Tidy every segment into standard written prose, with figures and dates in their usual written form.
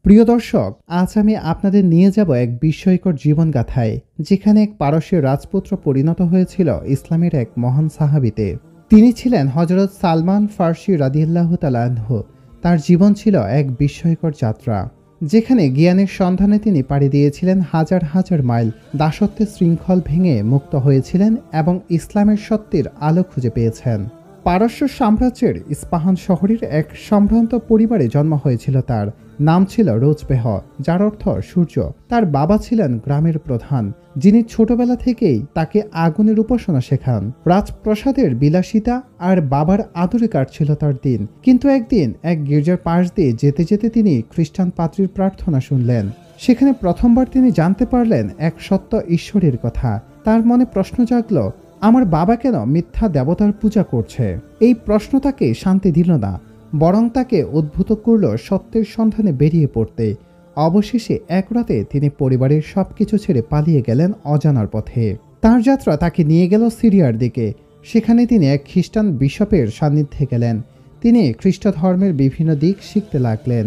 প্রিয় দর্শক, আজ আমি আপনাদের নিয়ে যাব এক বিস্ময়কর জীবনগাথায়, যেখানে এক পারস্যের রাজপুত্র পরিণত হয়েছিল ইসলামের এক মহান সাহাবীতে। তিনি ছিলেন হযরত সালমান ফার্সি রাদিয়াল্লাহু তাআলা আনহু। তার জীবন ছিল এক বিস্ময়কর যাত্রা, যেখানে জ্ঞানের সন্ধানে তিনি পাড়ি দিয়েছিলেন হাজার হাজার মাইল, দাসত্বের শৃঙ্খল ভেঙে মুক্ত হয়েছিলেন এবং ইসলামের সত্যের আলো খুঁজে পেয়েছেন। পারস্য সাম্রাজ্যের ইস্পাহান শহরের এক সম্ভ্রান্ত পরিবারে জন্ম হয়েছিল তার। নাম ছিল রোজবেহ, যার অর্থ সূর্য। তার বাবা ছিলেন গ্রামের প্রধান, যিনি ছোটবেলা থেকেই তাকে আগুনের উপাসনা শেখান। রাজপ্রাসাদের বিলাসিতা আর বাবার আদরে কাটছিল তার দিন। কিন্তু একদিন এক গির্জার পাশ দিয়ে যেতে যেতে তিনি খ্রিস্টান পাত্রীর প্রার্থনা শুনলেন। সেখানে প্রথমবার তিনি জানতে পারলেন এক সত্য ঈশ্বরের কথা। তার মনে প্রশ্ন জাগল, আমার বাবা কেন মিথ্যা দেবতার পূজা করছে? এই প্রশ্ন তাকে শান্তি দিল না, বরং তাকে উদ্ভূত করল সত্যের সন্ধানে বেরিয়ে পড়তে। অবশেষে এক রাতে তিনি পরিবারের সবকিছু ছেড়ে পালিয়ে গেলেন অজানার পথে। তার যাত্রা তাকে নিয়ে গেল সিরিয়ার দিকে। সেখানে তিনি এক খ্রিস্টান বিশপের সান্নিধ্যে গেলেন। তিনি খ্রিস্ট ধর্মের বিভিন্ন দিক শিখতে লাগলেন,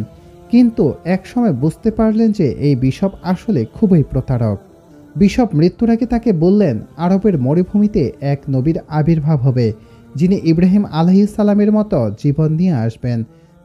কিন্তু একসময় বুঝতে পারলেন যে এই বিশপ আসলে খুবই প্রতারক। বিশপ মৃত্যুর আগে তাকে বললেন, আরবের মরুভূমিতে এক নবীর আবির্ভাব হবে, যিনি ইব্রাহিম আলাইহিস সালামের মতো জীবন নিয়ে আসবেন।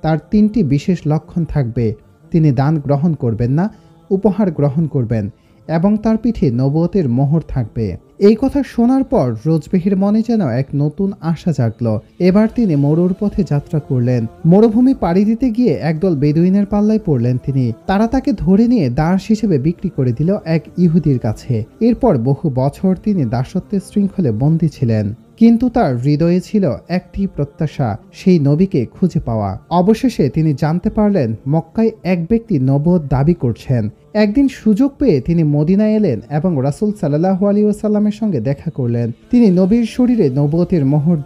তার 3টি বিশেষ লক্ষণ থাকবে: তিনি দান গ্রহণ করবেন না, উপহার গ্রহণ করবেন এবং তার পিঠে নবুয়তের মোহর থাকবে। এই কথা শোনার পর রোজবেহির মনে যেন এক নতুন আশা জাগল। এবার তিনি মরুর পথে যাত্রা করলেন। মরুভূমি পাড়ি দিতে গিয়ে একদল বেদুইনের পাল্লায় পড়লেন তিনি। তারা তাকে ধরে নিয়ে দাস হিসেবে বিক্রি করে দিল এক ইহুদির কাছে। এরপর বহু বছর তিনি দাসত্বের শৃঙ্খলে বন্দী ছিলেন। কিন্তু তার হৃদয়ে ছিল একটি প্রত্যাশা, সেই নবীকে খুঁজে পাওয়া। অবশেষে তিনি জানতে পারলেন মক্কায় এক ব্যক্তি নবুয়ত দাবি করছেন। একদিন সুযোগ পেয়ে তিনি মদিনায় এলেন এবং রাসূল সাল্লাল্লাহু আলাইহি ওয়াসাল্লামের সঙ্গে দেখা করলেন। তিনি নবীর শরীরে নবুয়তের মোহর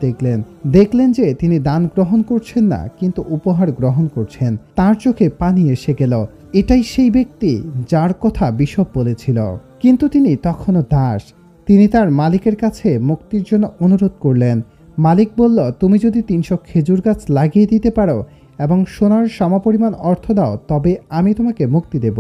দেখলেন যে তিনি দান গ্রহণ করছেন না, কিন্তু উপহার গ্রহণ করছেন। তার চোখে পানি এসে গেল। এটাই সেই ব্যক্তি যার কথা বিশপ বলেছিল। কিন্তু তিনি তখনও দাস। তিনি তার মালিকের কাছে মুক্তির জন্য অনুরোধ করলেন। মালিক বলল, তুমি যদি 300 খেজুর গাছ লাগিয়ে দিতে পারো এবং সোনার সমপরিমাণ অর্থ দাও, তবে আমি তোমাকে মুক্তি দেব।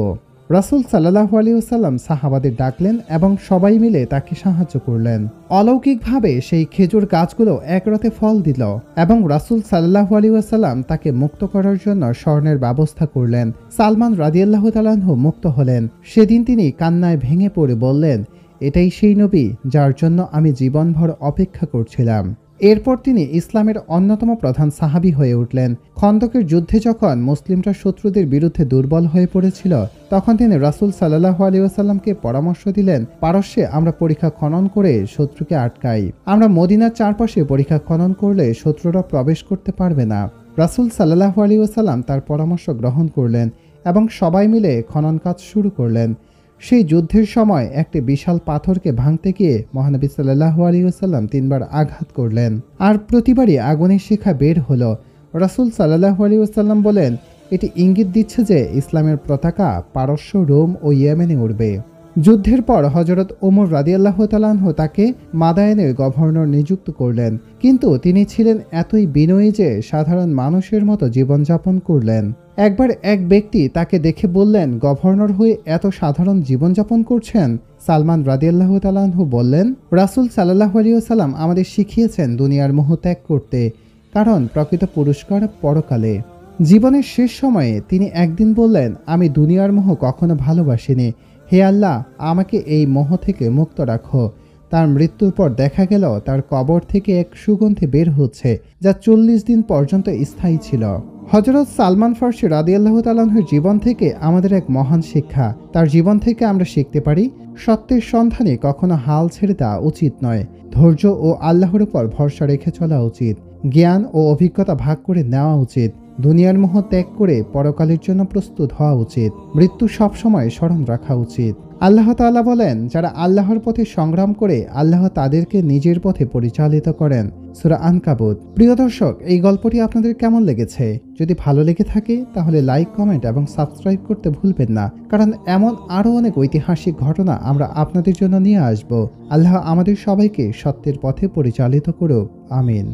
রাসূল সাল্লাল্লাহু আলাইহি ওয়াসাল্লাম সাহাবাদের ডাকলেন এবং সবাই মিলে তাকে সাহায্য করলেন। অলৌকিকভাবে সেই খেজুর গাছগুলো এক রাতে ফল দিল এবং রাসূল সাল্লাল্লাহু আলাইহি ওয়াসাল্লাম তাকে মুক্ত করার জন্য স্বর্ণের ব্যবস্থা করলেন। সালমান রাদিয়াল্লাহু তাআলা আনহু মুক্ত হলেন। সেদিন তিনি কান্নায় ভেঙে পড়ে বললেন, এটাই সেই নবী যার জন্য আমি জীবনভর অপেক্ষা করছিলাম। এরপর তিনি ইসলামের অন্যতম প্রধান সাহাবী হয়ে উঠলেন। খন্দকের যুদ্ধে যখন মুসলিমরা শত্রুদের বিরুদ্ধে দুর্বল হয়ে পড়েছিল, তখন তিনি রাসূল সাল্লাল্লাহু আলাইহি ওয়াসাল্লামকে পরামর্শ দিলেন, পারস্যে আমরা পরীক্ষা খনন করে শত্রুকে আটকাই। আমরা মদিনার চারপাশে পরীক্ষা খনন করলে শত্রুরা প্রবেশ করতে পারবে না। রাসূল সাল্লাল্লাহু আলাইহি ওয়াসাল্লাম তার পরামর্শ গ্রহণ করলেন এবং সবাই মিলে খনন কাজ শুরু করলেন। সেই যুদ্ধের সময় একটি বিশাল পাথরকে ভাঙতে গিয়ে মহানবী সাল্লাল্লাহু আলাইহি ওয়াসাল্লাম 3বার আঘাত করলেন, আর প্রতিবারই আগুনের শিখা বের হলো। রাসূল সাল্লাল্লাহু আলাইহি ওয়াসাল্লাম বলেন, এটি ইঙ্গিত দিচ্ছে যে ইসলামের পতাকা পারস্য, রোম ও ইয়েমেনে উড়বে। যুদ্ধের পর হযরত ওমর রাদিয়াল্লাহু তাআলা আনহু তাকে মাদায়েনের গভর্নর নিযুক্ত করলেন, কিন্তু তিনি ছিলেন এতই বিনয়ী যে সাধারণ মানুষের মতো জীবনযাপন করলেন। একবার এক ব্যক্তি তাকে দেখে বললেন, গভর্নর হয়ে এত সাধারণ জীবনযাপন করছেন? সালমান রাদিয়াল্লাহু তাআলা আনহু বললেন, রাসূল সাল্লাল্লাহু আলাইহি ওয়াসাল্লাম আমাদের শিখিয়েছেন দুনিয়ার মোহ ত্যাগ করতে, কারণ প্রকৃত পুরস্কার পরকালে। জীবনের শেষ সময়ে তিনি একদিন বললেন, আমি দুনিয়ার মোহ কখনো ভালোবাসিনি। হে আল্লাহ, আমাকে এই মোহ থেকে মুক্ত রাখো। তার মৃত্যুর পর দেখা গেল তার কবর থেকে এক সুগন্ধি বের হচ্ছে, যা 40 দিন পর্যন্ত স্থায়ী ছিল। হযরত সালমান ফার্সি রাদিয়াল্লাহু তাআলা আনহুর জীবন থেকে আমাদের এক মহান শিক্ষা। তার জীবন থেকে আমরা শিখতে পারি, সত্যের সন্ধানে কখনো হাল ছেড়ে দেওয়া উচিত নয়। ধৈর্য ও আল্লাহর উপর ভরসা রেখে চলা উচিত। জ্ঞান ও অভিজ্ঞতা ভাগ করে নেওয়া উচিত। দুনিয়ার মোহ ত্যাগ করে পরকালের জন্য প্রস্তুত হওয়া উচিত। মৃত্যু সবসময় স্মরণ রাখা উচিত। আল্লাহ তাআলা বলেন, যারা আল্লাহর পথে সংগ্রাম করে আল্লাহ তাদেরকে নিজের পথে পরিচালিত করেন। সূরা আনকাবুত। প্রিয় দর্শক, এই গল্পটি আপনাদের কেমন লেগেছে? যদি ভালো লেগে থাকে তাহলে লাইক, কমেন্ট এবং সাবস্ক্রাইব করতে ভুলবেন না, কারণ এমন আরও অনেক ঐতিহাসিক ঘটনা আমরা আপনাদের জন্য নিয়ে আসব। আল্লাহ আমাদের সবাইকে সত্যের পথে পরিচালিত করুক। আমিন।